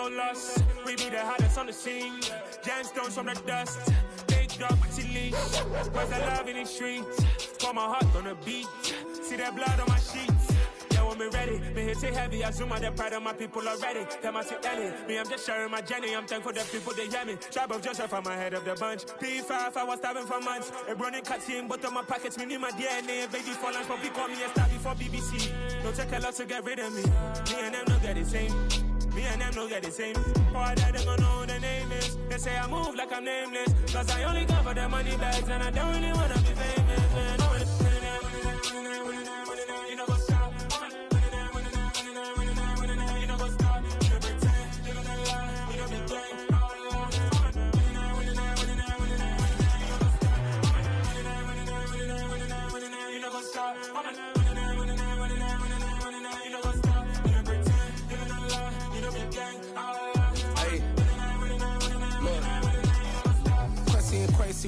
no loss. We be the hottest on the scene. Gemstones from the dust. Big dog, chili. Where's the love in the streets? Pour my heart on the beat. See that blood on my sheets. Yeah, when we ready, me hit it heavy. I zoom out the pride of my people already. Them I see Ellie. Me, I'm just sharing my journey. I'm thankful the people they hear me. Tribe of Joseph, I'm ahead of the bunch. P5, I was starving for months. A running cutscene, but on my pockets, me need my DNA. Baby for lunch, but we call me a star before BBC. Don't take a lot to get rid of me. Me and them don't get the same. Me and them don't get the same. Oh, I died, they gon' know who the name is. They say I move like I'm nameless. Cause I only go for the money bags. And I don't really wanna be famous, man. You know what's up. You know what's up. You don't pretend. You don't lie. You don't be gang. You know what's up.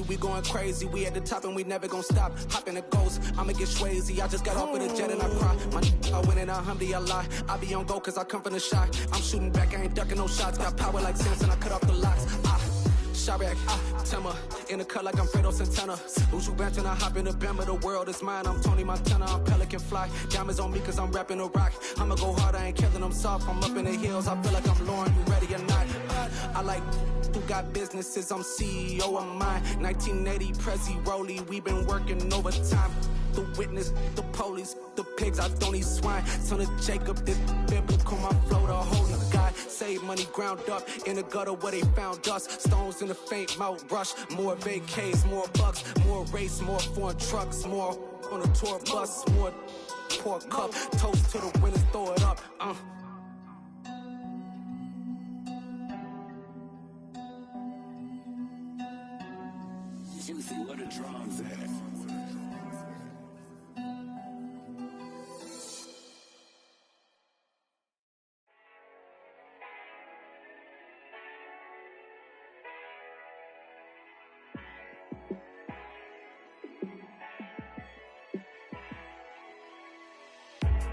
We going crazy, we at the top and we never gon' stop. Hop in a ghost, I'ma get swayzy. I just got off with a jet and I cry. My I win in a Humvee, I lie. I be on go cause I come from the shot. I'm shooting back, I ain't ducking no shots. Got power like Samson, I cut off the locks. Chirac, Tema, in the cut like I'm Fredo Santana. Uju Banton, I hop in the Bama, the world is mine. I'm Tony Montana, I'm Pelican Fly. Diamonds on me cause I'm rapping a rock. I'ma go hard, I ain't killing them soft. I'm up in the hills, I feel like I'm Lauren, you ready or not? I like who got businesses, I'm CEO of mine. 1980 Prezi Rolly, we been working overtime. The witness, the police, the pigs, I don't eat swine. Son of Jacob, this biblical, my flow, the holy God. Save money ground up in the gutter where they found us. Stones in the faint Mount Rush. More vacays, more bucks, more race, more foreign trucks, more on a tour bus, more pour cup. Toast to the winners, throw it up. Juicy, what the drums at?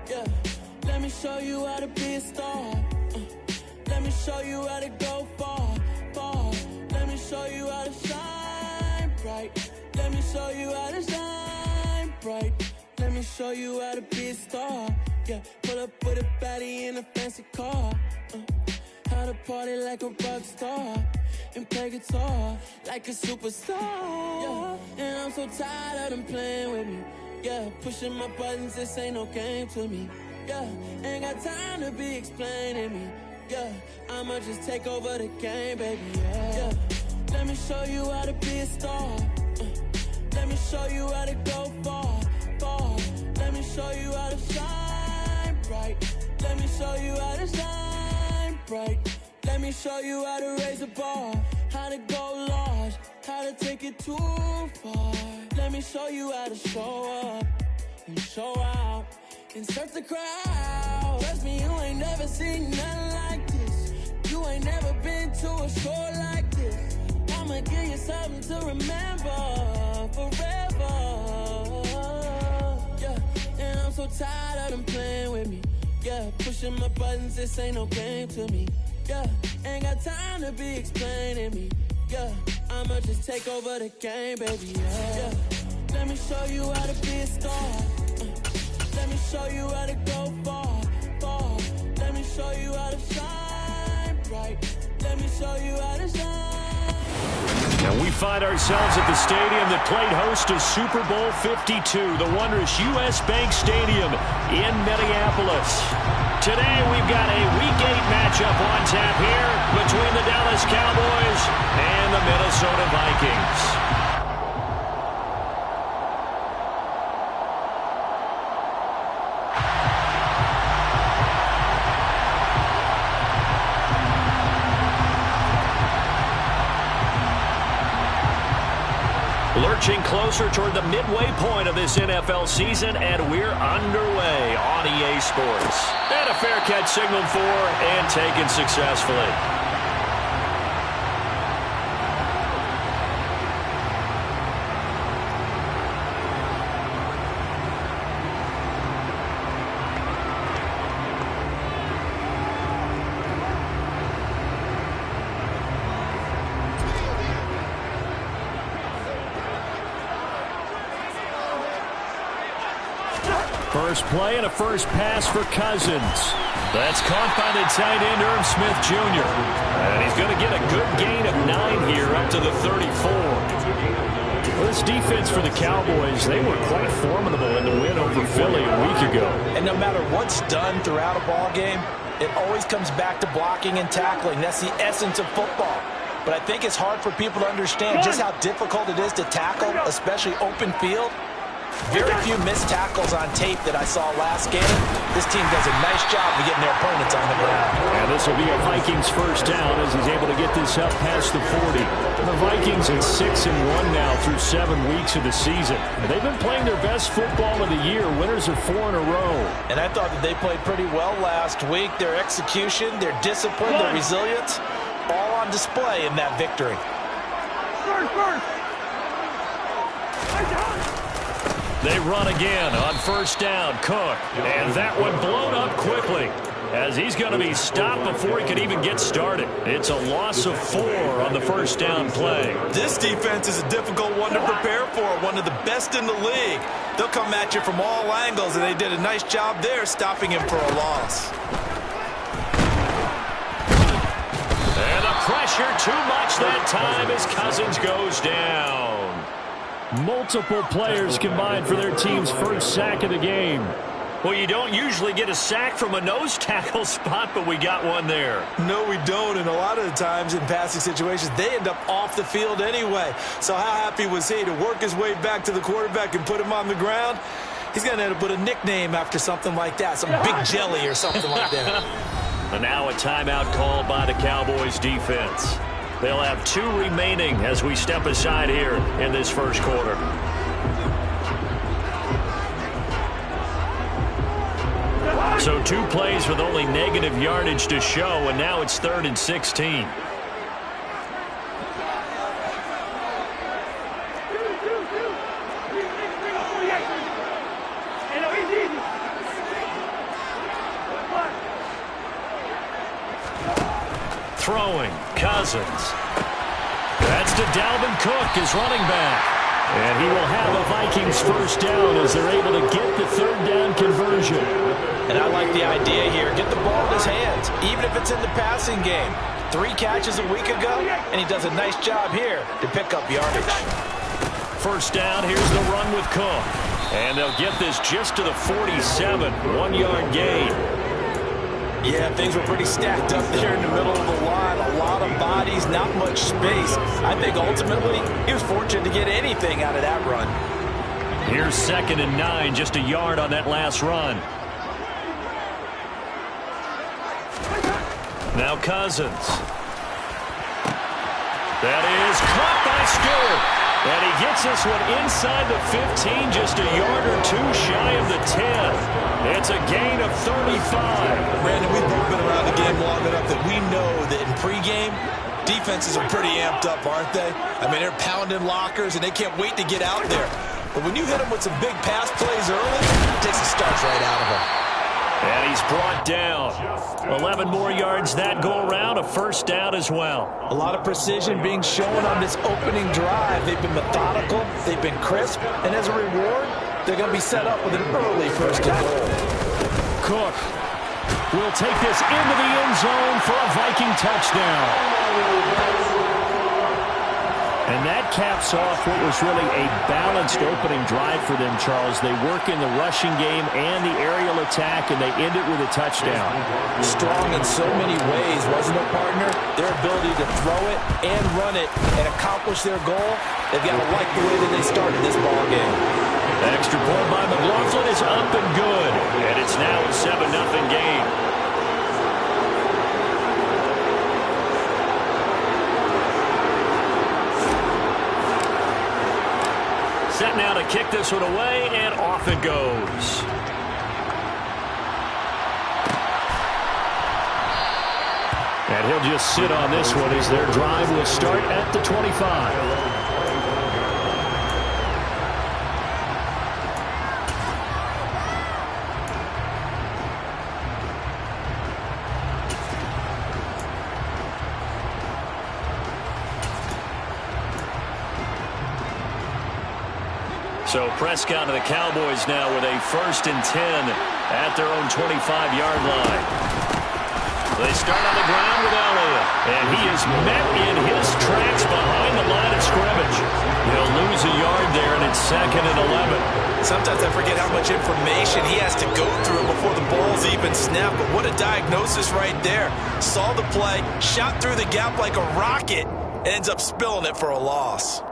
Yeah, let me show you how to be a star. Let me show you how to go far, far. Let me show you how to shine bright. Let me show you how to shine bright. Let me show you how to be a star. Yeah, pull up with a baddie in a fancy car. How to party like a rock star and play guitar like a superstar. Yeah, and I'm so tired of them playing with me. Yeah, pushing my buttons, this ain't no game to me. Yeah, ain't got time to be explaining me. Yeah, I'ma just take over the game, baby. Yeah, let me show you how to be a star. Let me show you how to go far, far. Let me show you how to shine bright. Let me show you how to shine bright. Let me show you how to raise a bar, how to go large, how to take it too far. Let me show you how to show up and show out and surf the crowd. Trust me, you ain't never seen nothing like this. You ain't never been to a show like this. I'ma give you something to remember forever. Yeah, and I'm so tired of them playing with me. Yeah, pushing my buttons, this ain't no game to me. Yeah, ain't got time to be explaining me. Yeah, I'ma just take over the game, baby. Yeah, let me show you how to be a star. Let me show you how to go far, far. Let me show you how to shine bright. Let me show you how to shine. And we find ourselves at the stadium that played host to Super Bowl 52, the wondrous U.S. Bank Stadium in Minneapolis. Today we've got a Week 8 matchup on tap here between the Dallas Cowboys and the Minnesota Vikings. Lurching closer toward the midway point of this NFL season, and we're underway on EA Sports. And a fair catch signaled for and taken successfully. First play and a first pass for Cousins. That's caught by the tight end, Irv Smith Jr. And he's going to get a good gain of 9 here up to the 34. Well, this defense for the Cowboys, they were quite formidable in the win over Philly a week ago. And no matter what's done throughout a ball game, it always comes back to blocking and tackling. That's the essence of football. But I think it's hard for people to understand just how difficult it is to tackle, especially open field. Very few missed tackles on tape that I saw last game. This team does a nice job of getting their opponents on the ground. And this will be a Vikings first down as he's able to get this up past the 40. The Vikings at 6-1 now through 7 weeks of the season. They've been playing their best football of the year, winners of 4 in a row. And I thought that they played pretty well last week. Their execution, their discipline, their resilience, all on display in that victory. They run again on first down, Cook. And that one blown up quickly as he's going to be stopped before he could even get started. It's a loss of 4 on the first down play. This defense is a difficult one to prepare for, one of the best in the league. They'll come at you from all angles, and they did a nice job there stopping him for a loss. And the pressure too much that time as Cousins goes down. Multiple players combined for their team's first sack of the game. Well, you don't usually get a sack from a nose tackle spot, but we got one there. No, we don't, and a lot of the times in passing situations, they end up off the field anyway. So how happy was he to work his way back to the quarterback and put him on the ground? He's going to end up with a nickname after something like that, some big jelly or something like that. And now a timeout called by the Cowboys defense. They'll have 2 remaining as we step aside here in this first quarter. So 2 plays with only negative yardage to show, and now it's 3rd and 16. Throwing, Cousins. That's to Dalvin Cook, his running back. And he will have a Vikings first down as they're able to get the 3rd down conversion. And I like the idea here. Get the ball in his hands, even if it's in the passing game. 3 catches a week ago, and he does a nice job here to pick up yardage. First down, here's the run with Cook. And they'll get this just to the 47, 1-yard gain. Yeah, things were pretty stacked up there in the middle of the line. A lot of bodies, not much space. I think ultimately he was fortunate to get anything out of that run. Here's 2nd and 9, just a yard on that last run. Now Cousins. That is caught by Stewart. And he gets this one inside the 15, just a yard or 2 shy of the 10. It's a gain of 35. Brandon, we've both been around the game long enough that we know that in pregame, defenses are pretty amped up, aren't they? I mean, they're pounding lockers, and they can't wait to get out there. But when you hit them with some big pass plays early, it takes the starch right out of them. And he's brought down. 11 more yards that go around, a first down as well. A lot of precision being shown on this opening drive. They've been methodical, they've been crisp, and as a reward, they're going to be set up with an early first and goal. Cook will take this into the end zone for a Viking touchdown. And that caps off what was really a balanced opening drive for them, Charles. They work in the rushing game and the aerial attack, and they end it with a touchdown. Strong in so many ways, wasn't it, partner? Their ability to throw it and run it and accomplish their goal, they've got to like the way that they started this ball game. The extra point by McLaughlin is up and good, and it's now a 7-0 game. Set now to kick this one away, and off it goes. And he'll just sit on this one as their drive will start at the 25. So Prescott and the Cowboys now with a 1st and 10 at their own 25-yard line. They start on the ground with Elliott, and he is met in his tracks behind the line of scrimmage. He'll lose a yard there, and it's 2nd and 11. Sometimes I forget how much information he has to go through before the ball's even snapped, but what a diagnosis right there. Saw the play, shot through the gap like a rocket, and ends up spilling it for a loss.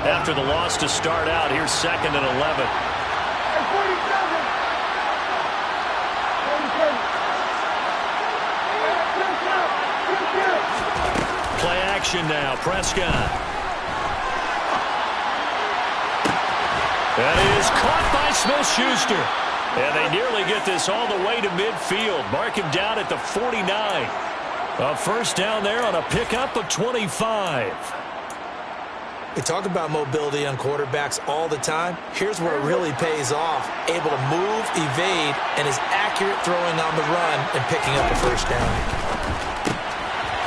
After the loss to start out, here's 2nd and 11. Play action now, Prescott. That is caught by Smith-Schuster. And they nearly get this all the way to midfield. Mark him down at the 49. A 1st down there on a pickup of 25. We talk about mobility on quarterbacks all the time. Here's where it really pays off. Able to move, evade, and is accurate throwing on the run and picking up a 1st down.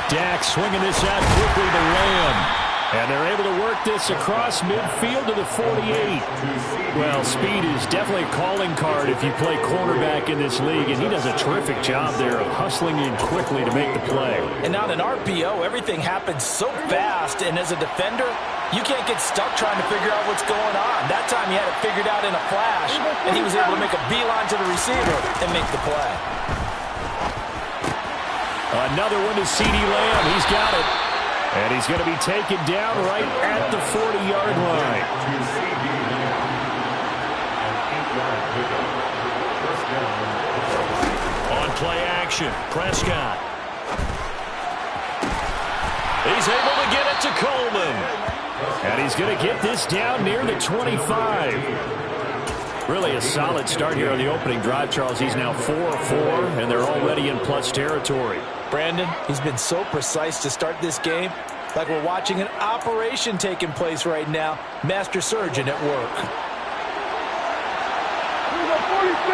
Dak swinging this out quickly to Lamb. And they're able to work this across midfield to the 48. Well, speed is definitely a calling card if you play cornerback in this league, and he does a terrific job there of hustling in quickly to make the play. And on an RPO, everything happens so fast, and as a defender, you can't get stuck trying to figure out what's going on. That time he had it figured out in a flash, and he was able to make a beeline to the receiver and make the play. Another one to CeeDee Lamb. He's got it. And he's going to be taken down right at the 40-yard line. On play action, Prescott. He's able to get it to Coleman. And he's going to get this down near the 25. Really a solid start here on the opening drive, Charles. He's now 4-4, and they're already in plus territory. Brandon, he's been so precise to start this game, like we're watching an operation taking place right now. Master surgeon at work. We got 46. We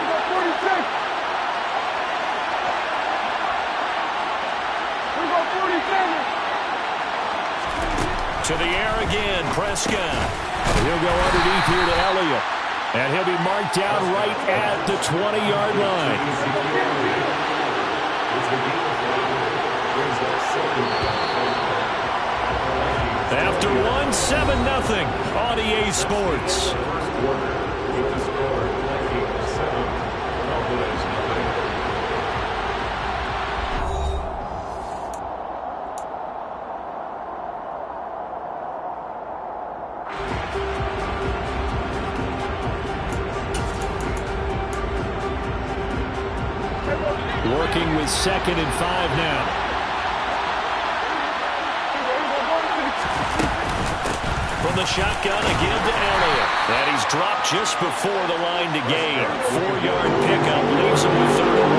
got 46. We got 47. To the air again, Prescott. He'll go underneath here to Elliott. And he'll be marked down right at the 20-yard line. After 1, 7-0 on EA Sports. Working with 2nd and 5 now. From the shotgun again to Elliott. And he's dropped just before the line to gain. 4-yard pickup leaves him with 3rd and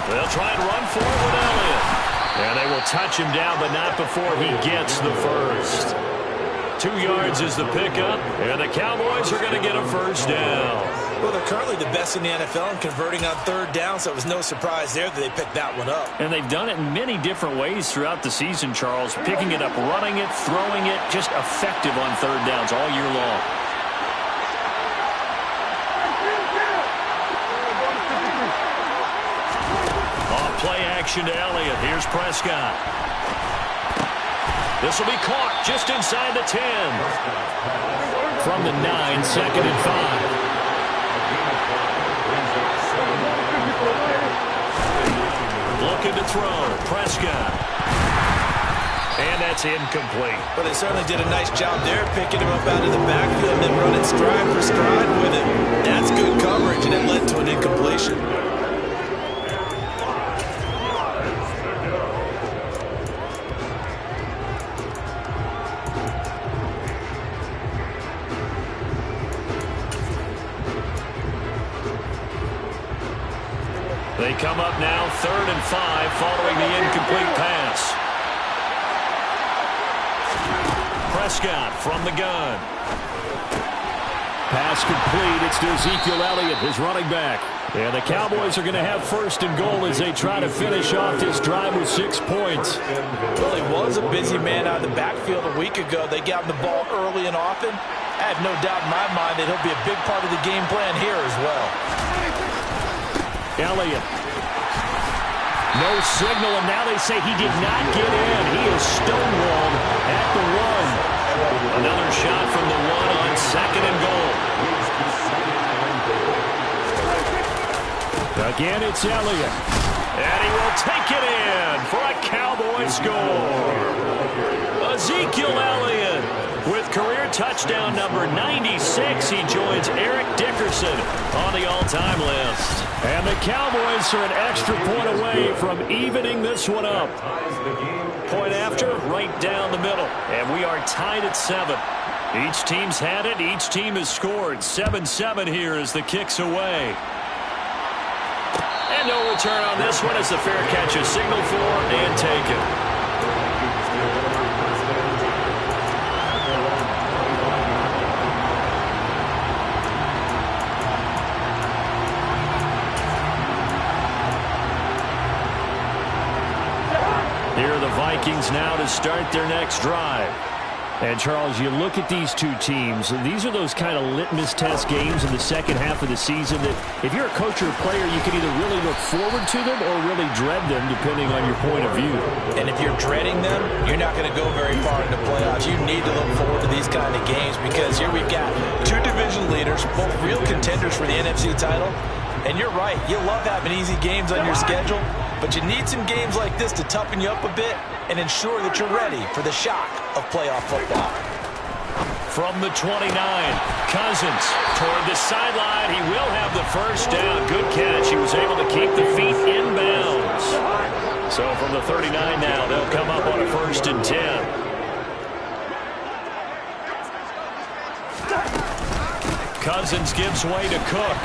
1. They'll try and run for it with Elliott. And they will touch him down, but not before he gets the 1st. 2 yards is the pickup, and the Cowboys are going to get a 1st down. Well, they're currently the best in the NFL in converting on 3rd down, so it was no surprise there that they picked that one up. And they've done it in many different ways throughout the season, Charles. Picking it up, running it, throwing it, just effective on 3rd downs all year long. Off play action to Elliott. Here's Prescott. This will be caught just inside the 10. From the 9, 2nd and 5. Looking to throw. Prescott. And that's incomplete. But they certainly did a nice job there, picking him up out of the backfield and then running stride for stride with it. That's good coverage, and it led to an incompletion. They come up now 3rd and 5 following the incomplete pass. Prescott from the gun. Pass complete. It's to Ezekiel Elliott, his running back. And the Cowboys are going to have first and goal as they try to finish off this drive with 6 points. Well, he was a busy man out of the backfield a week ago. They got him the ball early and often. I have no doubt in my mind that he'll be a big part of the game plan here as well. Elliott. No signal, and now they say he did not get in. He is stonewalled at the 1. Another shot from the 1 on second and goal. Again, it's Elliott. And he will take it in for a Cowboy score. Ezekiel Elliott with career touchdown number 96. He joins Eric Dickerson on the all-time list. And the Cowboys are an extra point away from evening this one up. Point after, right down the middle. And we are tied at 7. Each team's had it. Each team has scored. 7-7 here as the kick's away. And no return on this one as the fair catch is signaled for and taken. Here are the Vikings now to start their next drive. And, Charles, you look at these two teams, and these are those kind of litmus test games in the second half of the season that if you're a coach or a player, you can either really look forward to them or really dread them, depending on your point of view. And if you're dreading them, you're not going to go very far in the playoffs. You need to look forward to these kind of games because here we've got two division leaders, both real contenders for the NFC title. And you're right, you love having easy games on your schedule, but you need some games like this to toughen you up a bit and ensure that you're ready for the shock of playoff football. From the 29, Cousins toward the sideline. He will have the first down. Good catch. He was able to keep the feet in bounds. So from the 39 now, they'll come up on a 1st and 10. Cousins gives way to Cook.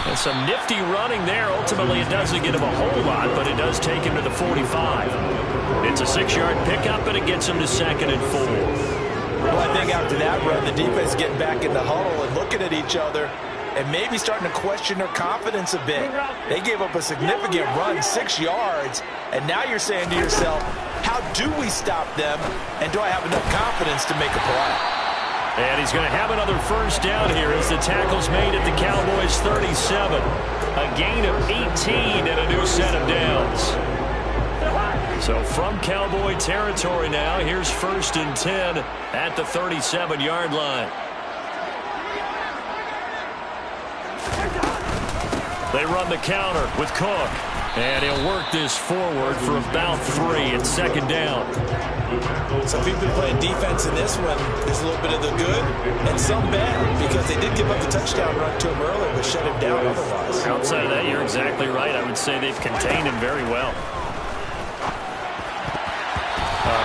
And some nifty running there. Ultimately, it doesn't get him a whole lot, but it does take him to the 45. It's a 6-yard pickup, and it gets him to 2nd and 4. Well, I think after that run, the defense getting back in the huddle and looking at each other and maybe starting to question their confidence a bit. They gave up a significant run, 6 yards, and now you're saying to yourself, how do we stop them, and do I have enough confidence to make a play? And he's going to have another first down here as the tackle's made at the Cowboys' 37. A gain of 18 and a new set of downs. So from Cowboy territory now, here's 1st and 10 at the 37-yard line. They run the counter with Cook. And he'll work this forward for about 3 at 2nd down. Some people playing defense in this one. There's a little bit of the good and some bad because they did give up the touchdown run to him earlier but shut him down otherwise. Outside of that, you're exactly right. I would say they've contained him very well.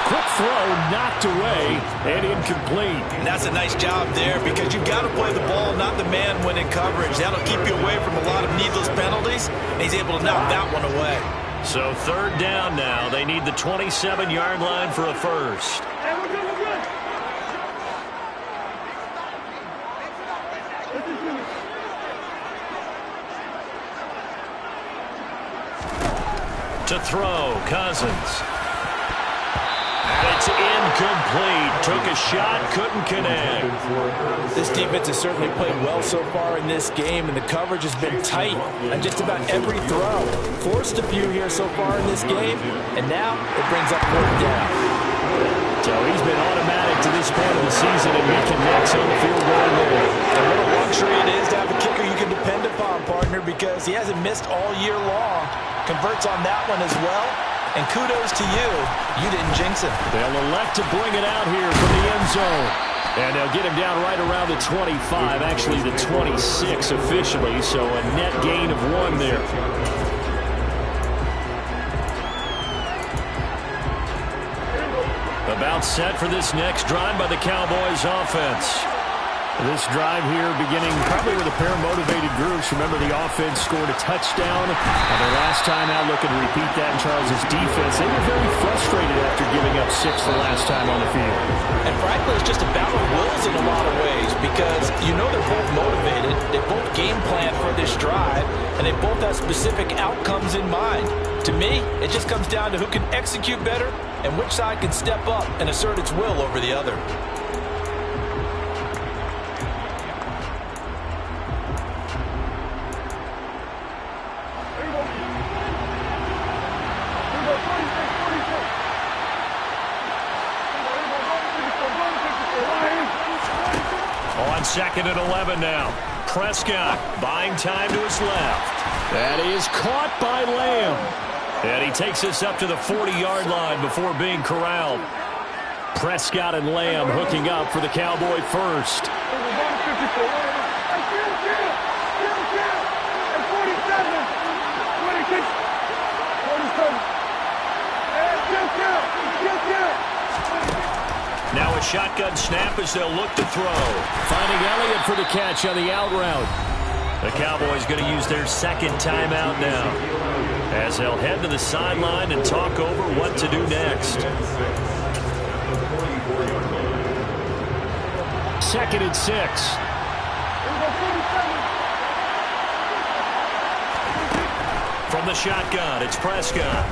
Quick throw knocked away and incomplete. And that's a nice job there because you've got to play the ball, not the man when in coverage. That'll keep you away from a lot of needless penalties, and he's able to knock that one away. So 3rd down now. They need the 27-yard line for a first. Hey, we're good, we're good. To throw, Cousins. It's incomplete. Took a shot, couldn't connect. This defense has certainly played well so far in this game, and the coverage has been tight on just about every throw. Forced a few here so far in this game, and now it brings up 4th down. So he's been automatic to this point of the season, and he connects on the field goal there. And what a luxury it is to have a kicker you can depend upon, partner, because he hasn't missed all year long. Converts on that one as well. And kudos to you. You didn't jinx him. They'll elect to bring it out here from the end zone. And they'll get him down right around the 25, actually the 26 officially, so a net gain of 1 there. About set for this next drive by the Cowboys offense. This drive here beginning probably with a pair of motivated groups. Remember, the offense scored a touchdown their last time out. Looking to repeat that in Charles' defense. They were very frustrated after giving up 6 the last time on the field. And frankly, it's just a battle of wills in a lot of ways because you know they're both motivated. They both game plan for this drive, and they both have specific outcomes in mind. To me, it just comes down to who can execute better and which side can step up and assert its will over the other. Second and 11 now. Prescott buying time to his left. That is caught by Lamb. And he takes this up to the 40-yard line before being corralled. Prescott and Lamb hooking up for the Cowboy first. Now a shotgun snap as they'll look to throw. Finding Elliott for the catch on the out route. The Cowboys going to use their second timeout now, as they'll head to the sideline and talk over what to do next. Second and 6. From the shotgun, it's Prescott.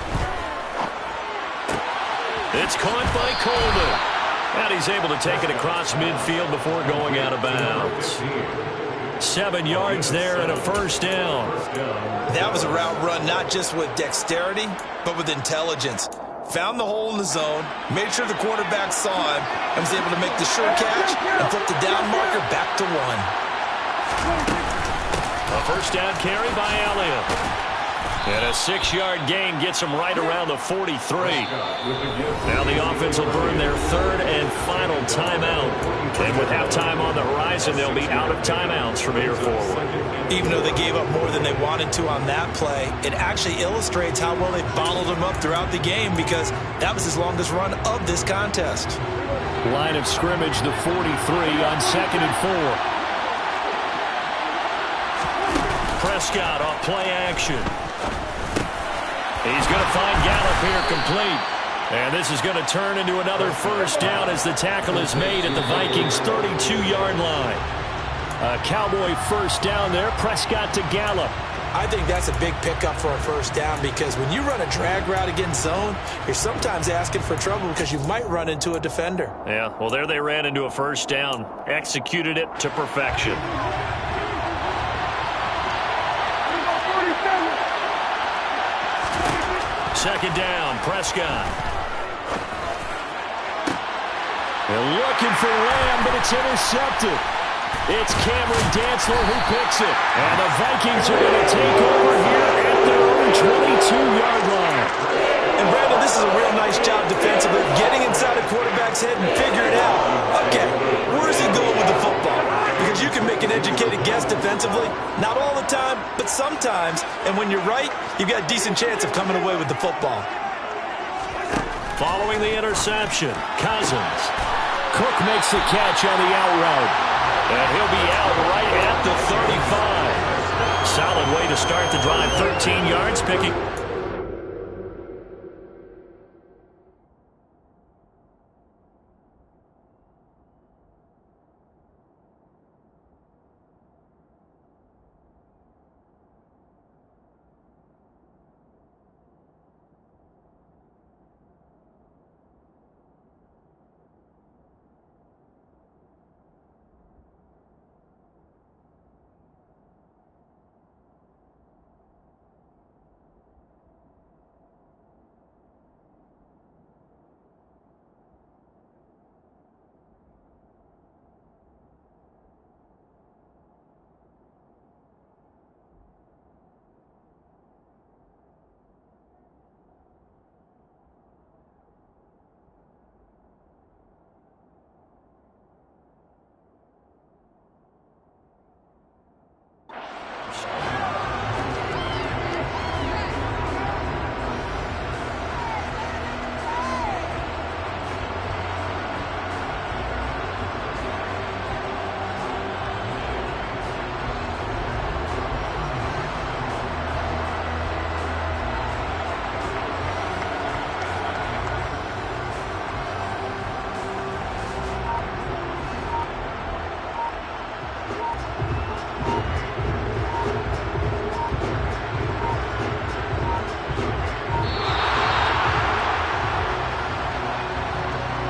It's caught by Coleman. And he's able to take it across midfield before going out of bounds. 7 yards there and a first down. That was a route run not just with dexterity, but with intelligence. Found the hole in the zone, made sure the quarterback saw him, and was able to make the sure catch and flip the down marker back to 1. A first down carry by Elliott. And a 6-yard gain gets them right around the 43. Now the offense will burn their third and final timeout. And with halftime on the horizon, they'll be out of timeouts from here forward. Even though they gave up more than they wanted to on that play, it actually illustrates how well they bottled them up throughout the game because that was his longest run of this contest. Line of scrimmage, the 43 on 2nd and 4. Prescott off play action. He's going to find Gallup here complete. And this is going to turn into another first down as the tackle is made at the Vikings' 32-yard line. A Cowboy first down there. Prescott to Gallup. I think that's a big pickup for a first down because when you run a drag route against zone, you're sometimes asking for trouble because you might run into a defender. Yeah, well, there they ran into a first down. Executed it to perfection. Second down, Prescott. They're looking for Lamb, but it's intercepted. It's Cameron Dantzler who picks it. And the Vikings are going to take over here at their own 22-yard line. And Brandon, this is a real nice job defensively, getting inside a quarterback's head and figure it out. Okay, where is he going with the football? Because you can make an educated guess defensively. Not all the time, but sometimes. And when you're right, you've got a decent chance of coming away with the football. Following the interception, Cousins. Cook makes the catch on the out route. And he'll be out right at the 35. Solid way to start the drive. 13 yards, picking.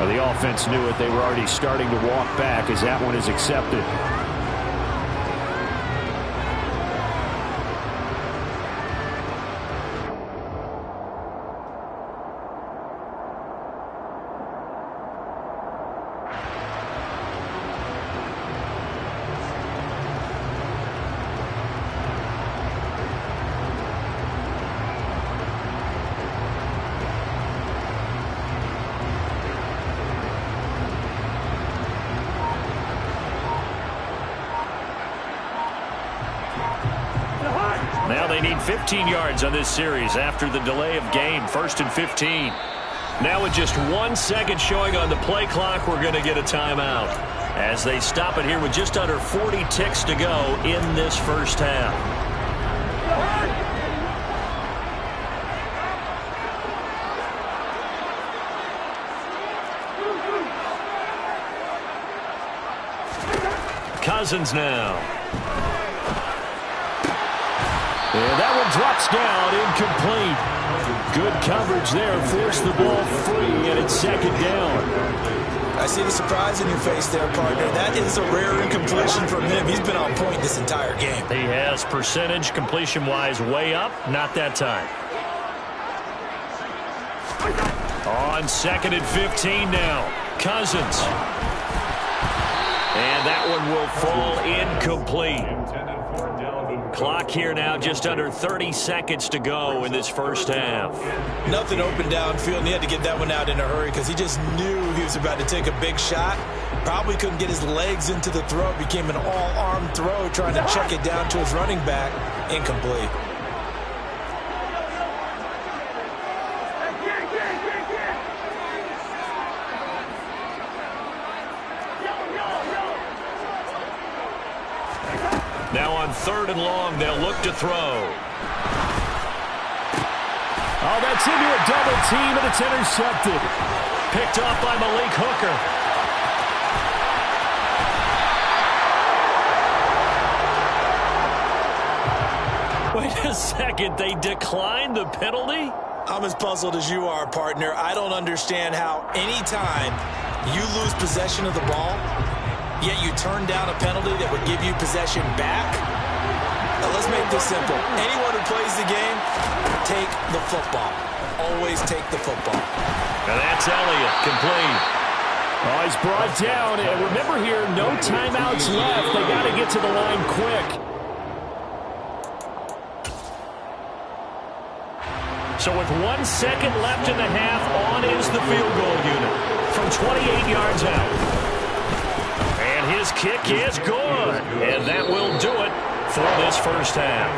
Well, the offense knew it. They were already starting to walk back as that one is accepted. Now they need 15 yards on this series after the delay of game. 1st and 15. Now with just 1 second showing on the play clock, we're going to get a timeout as they stop it here with just under 40 ticks to go in this first half. Cousins now. And that one drops down, incomplete. Good coverage there, forced the ball free, and it's 2nd down. I see the surprise in your face there, partner. That is a rare incompletion from him. He's been on point this entire game. He has percentage, completion-wise, way up. Not that time. On 2nd and 15 now. Cousins. And that one will fall incomplete. Clock here now, just under 30 seconds to go in this first half. Nothing open downfield, and he had to get that one out in a hurry because he just knew he was about to take a big shot. Probably couldn't get his legs into the throw. It became an all-arm throw, trying to check it down to his running back. Incomplete. Now on 3rd and long, they'll look to throw. Oh, that's into a double team, and it's intercepted. Picked off by Malik Hooker. Wait a second, they declined the penalty? I'm as puzzled as you are, partner. I don't understand how any time you lose possession of the ball, yet you turn down a penalty that would give you possession back. Now let's make this simple. Anyone who plays the game, take the football. Always take the football. And that's Elliott, complete. Oh, he's brought down. And remember here, no timeouts left. They got to get to the line quick. So with 1 second left in the half, on is the field goal unit from 28 yards out. His kick is good, and that will do it for this first half.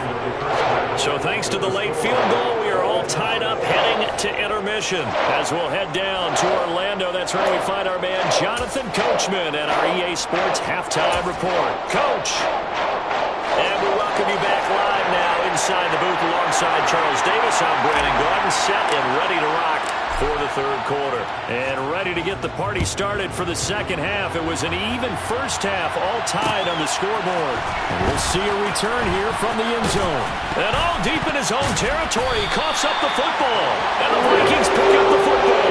So thanks to the late field goal, we are all tied up heading to intermission. As we'll head down to Orlando, that's where we find our man Jonathan Coachman at our EA Sports Halftime Report. Coach! And we welcome you back live now inside the booth alongside Charles Davis. I'm Brandon Gordon, set and ready to rock for the 3rd quarter. And ready to get the party started for the 2nd half. It was an even first half, all tied on the scoreboard. And we'll see a return here from the end zone. And all deep in his own territory, he coughs up the football. And the Vikings pick up the football.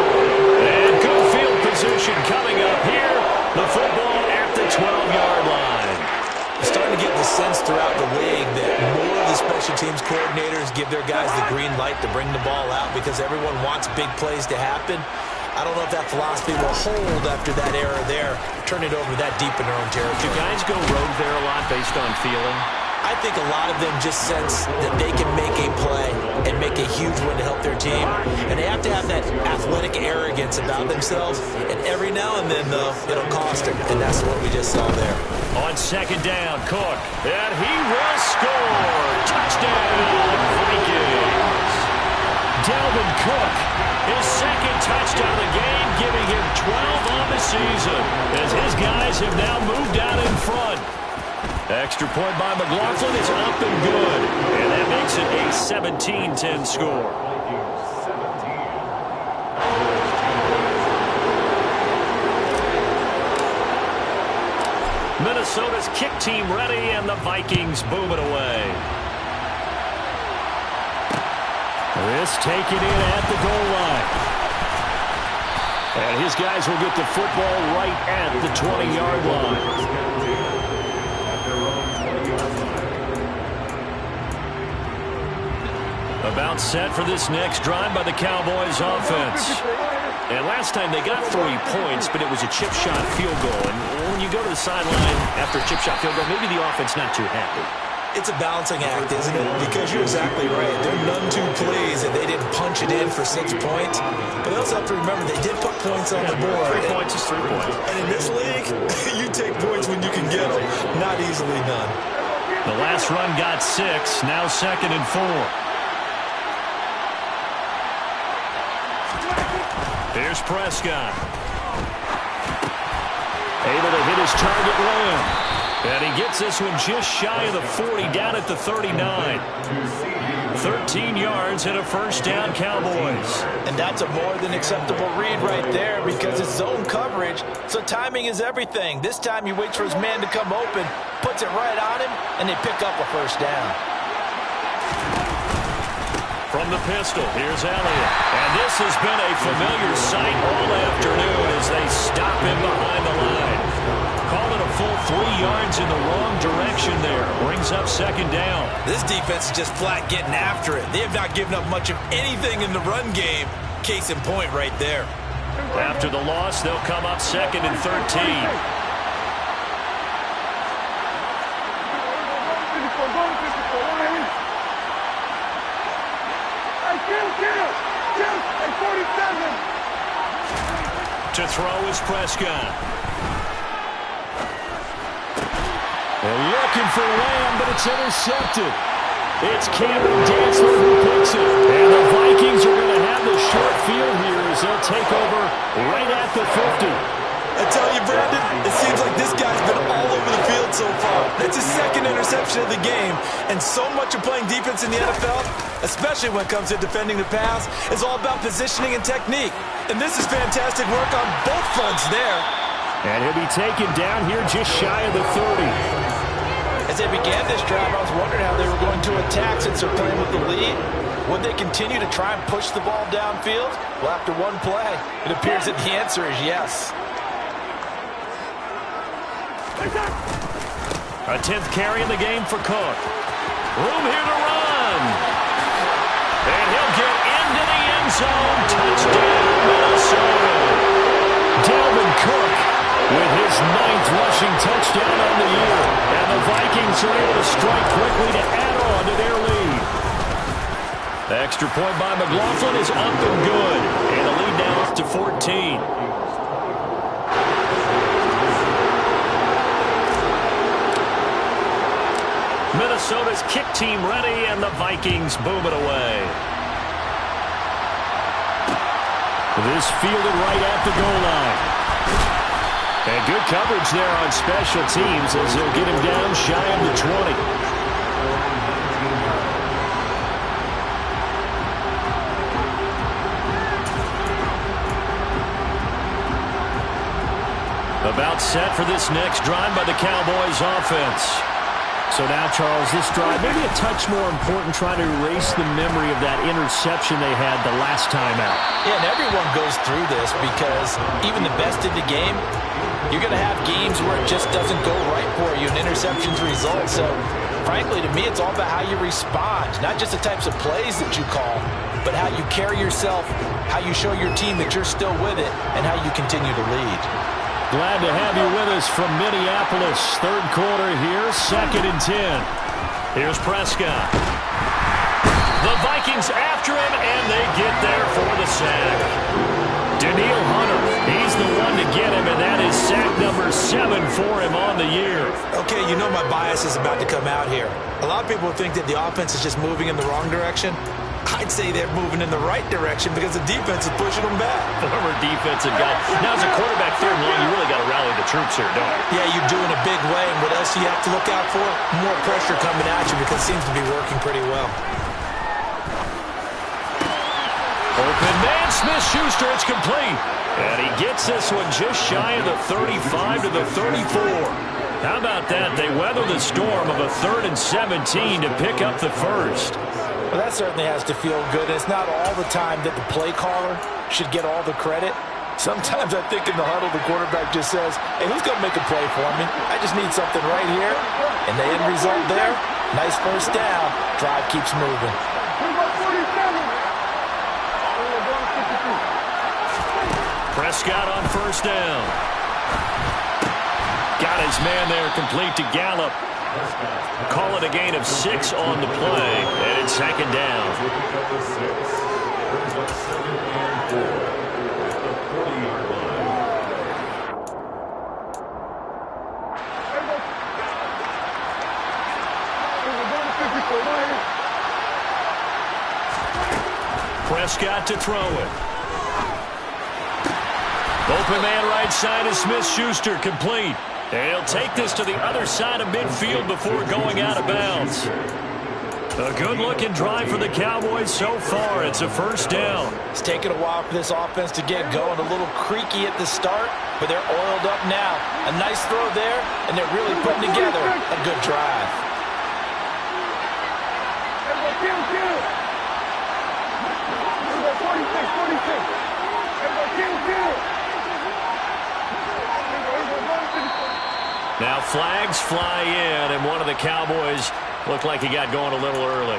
And good field position coming up here. The football at the 12-yard line. Starting to get the sense throughout the league that more of the special teams coordinators give their guys the green light to bring the ball out because everyone wants big plays to happen. I don't know if that philosophy will hold after that era there. Turn it over that deep in their own territory. Do guys go rogue there a lot based on feeling? I think a lot of them just sense that they can make a play and make a huge one to help their team. And they have to have that athletic arrogance about themselves. And every now and then, though, it'll cost them. And that's what we just saw there. On 2nd down, Cook. And he will score. Touchdown, Vikings. Dalvin Cook, his 2nd touchdown of the game, giving him 12 on the season. As his guys have now moved out in front. Extra point by McLaughlin is up and good. And that makes it a 17-10 score. Minnesota's kick team ready, and the Vikings boom it away. This taken in at the goal line. And his guys will get the football right at the 20-yard line. About set for this next drive by the Cowboys offense. And last time they got 3 points, but it was a chip shot field goal. And when you go to the sideline after a chip shot field goal, maybe the offense not too happy. It's a balancing act, isn't it? Because you're exactly right. They're none too pleased that they didn't punch it in for 6 points. But they also have to remember they did put points on the board. 3 points is 3 points. And in this league, you take points when you can get them. Not easily done. The last run got 6. Now 2nd and 4. Here's Prescott. Able to hit his target Lamb. And he gets this one just shy of the 40, down at the 39. 13 yards and a first down, Cowboys. And that's a more than acceptable read right there because it's zone coverage, so timing is everything. This time he waits for his man to come open, puts it right on him, and they pick up a first down. From the pistol, here's Elliott. And this has been a familiar sight all afternoon as they stop him behind the line. Call it a full 3 yards in the wrong direction there. Brings up 2nd down. This defense is just flat getting after it. They have not given up much of anything in the run game. Case in point right there. After the loss, they'll come up 2nd and 13. To throw is Prescott. They're looking for Lamb, but it's intercepted. It's Cameron Dantzler who picks it. And the Vikings are going to have the short field here as they'll take over right at the 50. I tell you, Brandon, it seems like this guy's been all over the field so far. That's his 2nd interception of the game. And so much of playing defense in the NFL, especially when it comes to defending the pass, is all about positioning and technique. And this is fantastic work on both fronts there. And he'll be taken down here just shy of the 30. As they began this drive, I was wondering how they were going to attack since they're playing with the lead. Would they continue to try and push the ball downfield? Well, after one play, it appears that the answer is yes. A 10th carry in the game for Cook. Room here to run. And he'll get into the end zone. Touchdown, Minnesota. Dalvin Cook with his 9th rushing touchdown on the year. And the Vikings are able to strike quickly to add on to their lead. The extra point by McLaughlin is up and good. And the lead now up to 14. Minnesota's kick team ready, and the Vikings boom it away. This fielded right at the goal line. And good coverage there on special teams as they'll get him down shy of the 20. About set for this next drive by the Cowboys offense. So now, Charles, this drive maybe a touch more important, trying to erase the memory of that interception they had the last time out. Yeah, and everyone goes through this because even the best in the game, you're going to have games where it just doesn't go right for you and interceptions result. So, frankly, to me, it's all about how you respond, not just the types of plays that you call, but how you carry yourself, how you show your team that you're still with it, and how you continue to lead. Glad to have you with us from Minneapolis. 3rd quarter here, 2nd and 10. Here's Prescott. The Vikings after him, and they get there for the sack. Daniil Hunter, he's the one to get him, and that is sack number 7 for him on the year. Okay, you know my bias is about to come out here. A lot of people think that the offense is just moving in the wrong direction. I'd say they're moving in the right direction because the defense is pushing them back. Former defensive guy. Now, as a quarterback 3rd and long, you really got to rally the troops here, don't you? Yeah, you do in a big way. And what else do you have to look out for? More pressure coming at you because it seems to be working pretty well. Open man, Smith-Schuster, it's complete. And he gets this one just shy of the 35 to the 34. How about that? They weather the storm of a 3rd and 17 to pick up the first. Well, that certainly has to feel good. It's not all the time that the play caller should get all the credit. Sometimes I think in the huddle, the quarterback just says, hey, who's going to make a play for me? I just need something right here. And the end result there, nice first down. Drive keeps moving. Prescott on first down. Got his man there, complete to Gallup. Call it a gain of 6 on the play, and it's second down. Prescott to throw it. Open man right side is Smith-Schuster, complete. And he'll take this to the other side of midfield before going out of bounds. A good-looking drive for the Cowboys so far. It's a first down. It's taken a while for this offense to get going. A little creaky at the start, but they're oiled up now. A nice throw there, and they're really putting together a good drive. Now flags fly in, and one of the Cowboys looked like he got going a little early.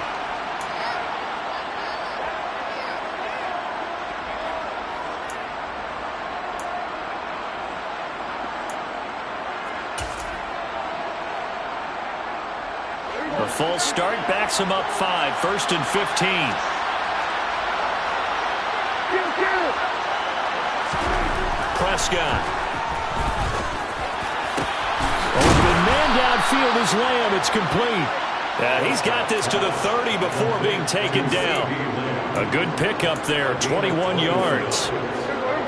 A false start backs him up 5, 1st and 15. Prescott. Open man downfield is Lamb. It's complete. He's got this to the 30 before being taken down. A good pickup there, 21 yards.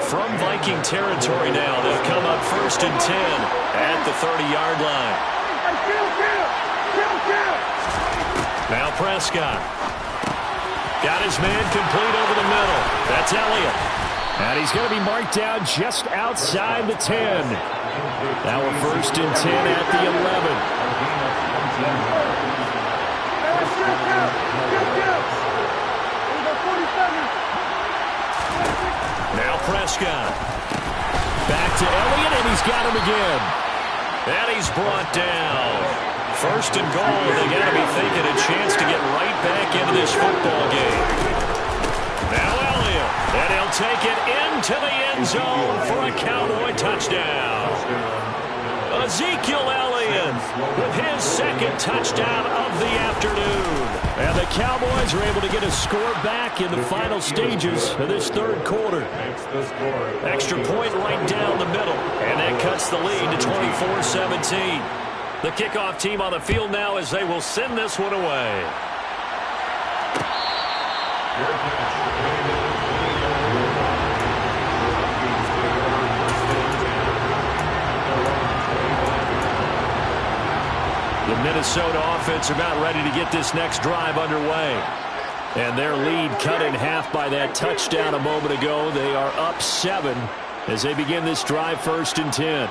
From Viking territory now, they'll come up 1st and 10 at the 30-yard line. Now Prescott. Got his man complete over the middle. That's Elliott. And he's going to be marked down just outside the 10. Now a 1st and 10 at the 11. Now Prescott. Back to Elliott, and he's got him again. And he's brought down. 1st and goal. They got to be thinking a chance to get right back into this football game. Now Elliott, and he'll take it into the end zone for a Cowboy touchdown. Ezekiel Elliott with his 2nd touchdown of the afternoon. And the Cowboys are able to get a score back in the final stages of this 3rd quarter. Extra point right down the middle, and that cuts the lead to 24-17. The kickoff team on the field now as they will send this one away. The Minnesota offense about ready to get this next drive underway. And their lead cut in half by that touchdown a moment ago. They are up 7 as they begin this drive 1st and 10.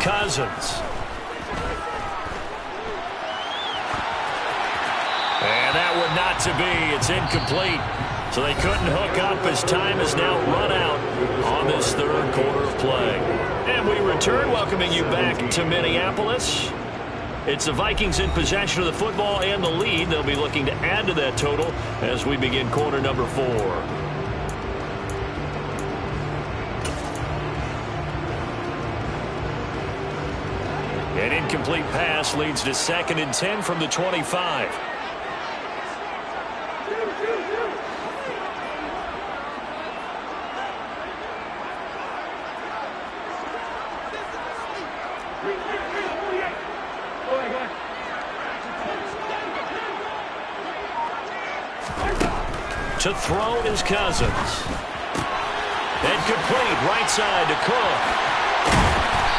Cousins. And that one not to be. It's incomplete. So they couldn't hook up as time is now run out on this 3rd quarter of play. And we return, welcoming you back to Minneapolis. It's the Vikings in possession of the football and the lead. They'll be looking to add to that total as we begin quarter number 4. An incomplete pass leads to 2nd and 10 from the 25. To throw is Cousins. And complete, right side to Cook.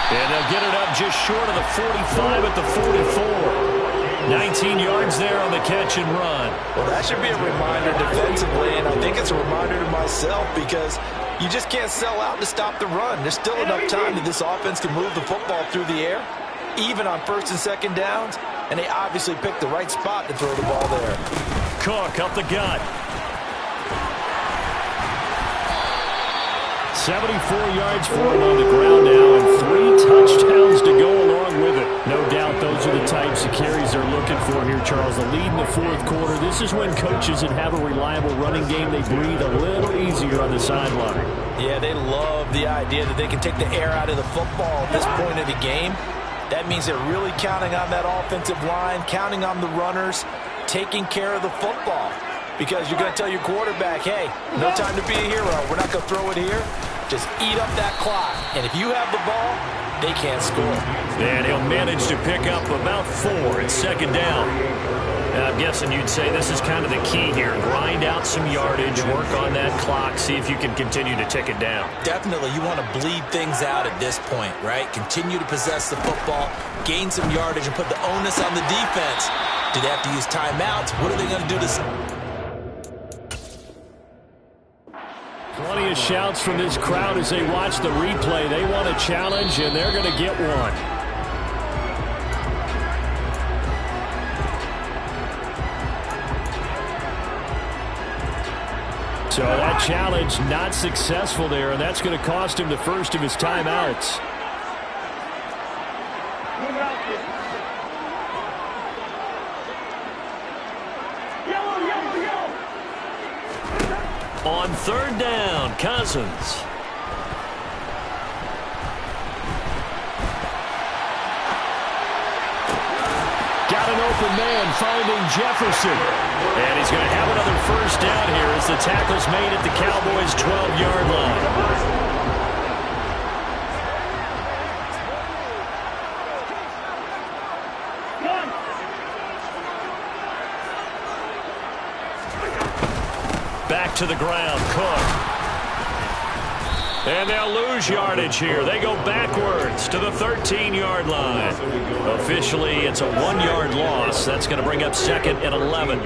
And they'll get it up just short of the 45 at the 44. 19 yards there on the catch and run. Well, that should be a reminder defensively, and I think it's a reminder to myself because you just can't sell out to stop the run. There's still enough time that this offense can move the football through the air, even on 1st and 2nd downs. And they obviously picked the right spot to throw the ball there. Cook up the gut. 74 yards for him on the ground now, and 3 touchdowns to go along with it. No doubt those are the types of carries they're looking for here, Charles. The lead in the fourth quarter. This is when coaches that have a reliable running game, they breathe a little easier on the sideline. Yeah, they love the idea that they can take the air out of the football at this point of the game. That means they're really counting on that offensive line, counting on the runners, taking care of the football. Because you're going to tell your quarterback, hey, no time to be a hero. We're not going to throw it here. Just eat up that clock. And if you have the ball, they can't score. And he'll manage to pick up about 4 at second down. I'm guessing you'd say this is kind of the key here. Grind out some yardage, work on that clock, see if you can continue to tick it down. Definitely. You want to bleed things out at this point, right? Continue to possess the football, gain some yardage, and put the onus on the defense. Do they have to use timeouts? What are they going to do to... Plenty of shouts from this crowd as they watch the replay. They want a challenge, and they're going to get one. So that challenge not successful there, and that's going to cost him the first of his timeouts. On third down, Cousins. Got an open man finding Jefferson. And he's going to have another first down here as the tackle's made at the Cowboys' 12-yard line. Back to the ground, Cook. And they'll lose yardage here. They go backwards to the 13-yard line. Officially, it's a 1-yard loss. That's going to bring up second and 11.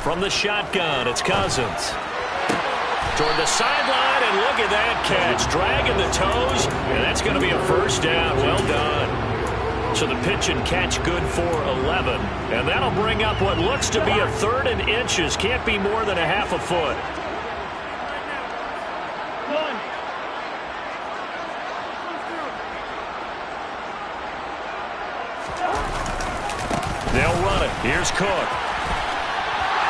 From the shotgun, it's Cousins. Toward the sideline, and look at that catch. Dragging the toes, and that's going to be a first down. Well done. So the pitch and catch good for 11. And that'll bring up what looks to be a 3rd and inches. Can't be more than a half a foot. They'll run it. Here's Cook.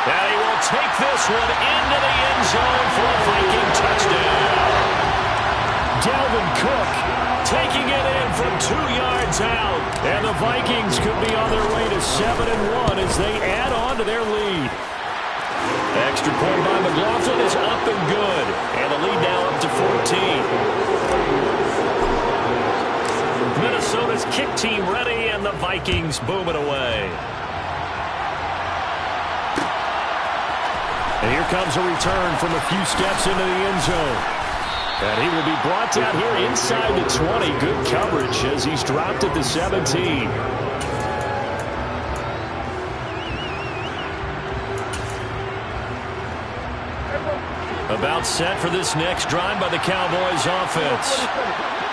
And he will take this one into the end zone for a Viking touchdown. Dalvin Cook taking it in from 2 yards out. And the Vikings could be on their way to 7-1 as they add on to their lead. Extra point by McLaughlin is up and good. And the lead now up to 14. Minnesota's kick team ready, and the Vikings boom it away. And here comes a return from a few steps into the end zone. And he will be brought down here inside the 20. Good coverage as he's dropped at the 17. About set for this next drive by the Cowboys offense.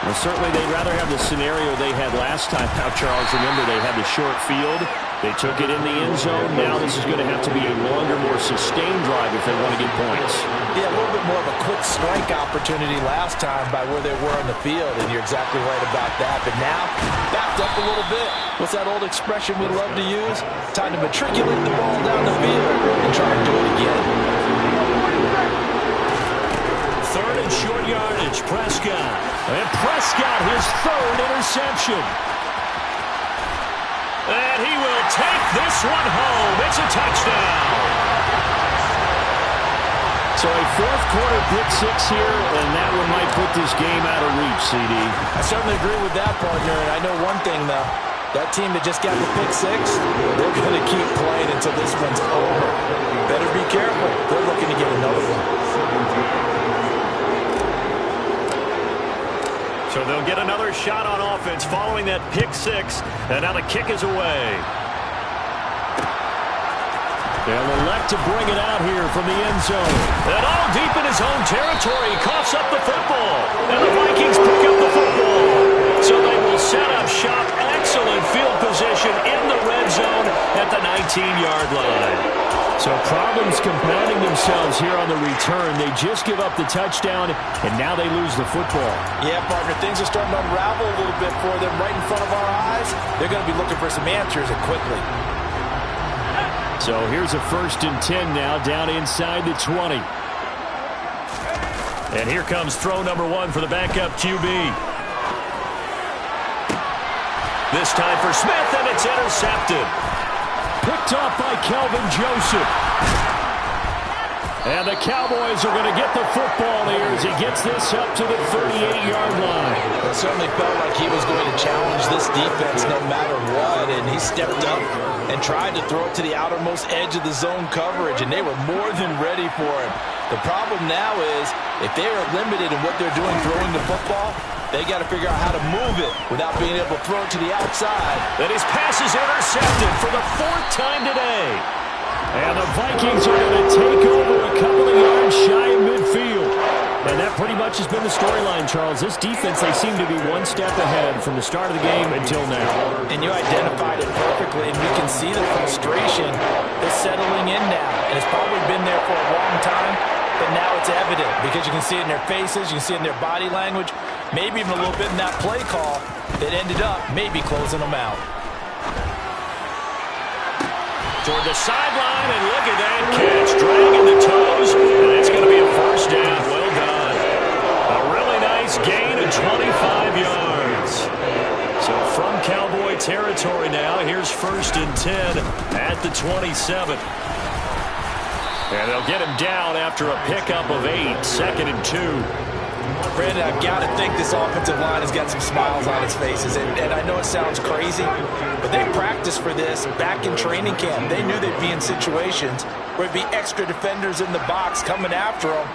Well, certainly they'd rather have the scenario they had last time out, Charles. Remember, they had the short field. They took it in the end zone. Now this is going to have to be a longer, more sustained drive if they want to get points. Yeah, a little bit more of a quick strike opportunity last time by where they were on the field, and you're exactly right about that. But now, backed up a little bit. What's that old expression we love to use? Time to matriculate the ball down the field and try and do it again. 3rd and short yardage, Prescott. And Prescott, his 3rd interception. And he will take this one home. It's a touchdown. So a 4th quarter pick 6 here, and that one might put this game out of reach, CD. I certainly agree with that, partner. And I know one thing, though. That team that just got the pick 6, they're going to keep playing until this one's over. Better be careful. They're looking to get another one. So they'll get another shot on offense following that pick 6. And now the kick is away. They'll elect to bring it out here from the end zone. And all deep in his own territory, coughs up the football. And the Vikings pick up the football. So they will set up So problems compounding themselves here on the return. They just give up the touchdown, and now they lose the football. Yeah, partner, things are starting to unravel a little bit for them right in front of our eyes. They're going to be looking for some answers, and quickly. So here's a 1st and 10 now, down inside the 20. And here comes throw number 1 for the backup QB. This time for Smith, and it's intercepted. Picked off by Kelvin Joseph. And the Cowboys are going to get the football here as he gets this up to the 38-yard line. It certainly felt like he was going to challenge this defense no matter what, and he stepped up and tried to throw it to the outermost edge of the zone coverage, and they were more than ready for him. The problem now is if they are limited in what they're doing throwing the football, they got to figure out how to move it without being able to throw it to the outside. And his pass is intercepted for the 4th time today. And the Vikings are going to take over a couple of yards shy of midfield. And that pretty much has been the storyline, Charles. This defense, they seem to be one step ahead from the start of the game until now. And you identified it perfectly, and we can see the frustration is settling in now. And it's probably been there for a long time, but now it's evident because you can see it in their faces, you can see it in their body language, maybe even a little bit in that play call that ended up maybe closing them out. Toward the sideline, and look at that catch, dragging the toes, and it's going to be a 1st down. Well done. A really nice gain of 25 yards. So from Cowboy territory now, here's 1st and 10 at the 27. And they'll get him down after a pickup of 8, 2nd and 2. Brandon, I've got to think this offensive line has got some smiles on its faces. And I know it sounds crazy, but they practiced for this back in training camp. They knew they'd be in situations where it'd be extra defenders in the box coming after them,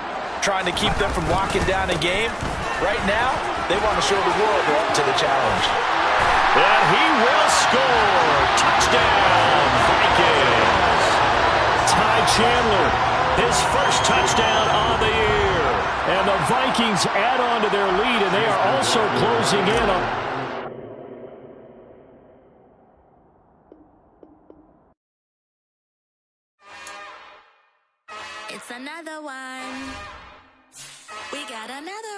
trying to keep them from locking down a game. Right now, they want to show the world they're up to the challenge. And he will score. Touchdown, Vikings. Ty Chandler, his 1st touchdown on the year. And the Vikings add on to their lead, and they are also closing in on. It's another one. We got another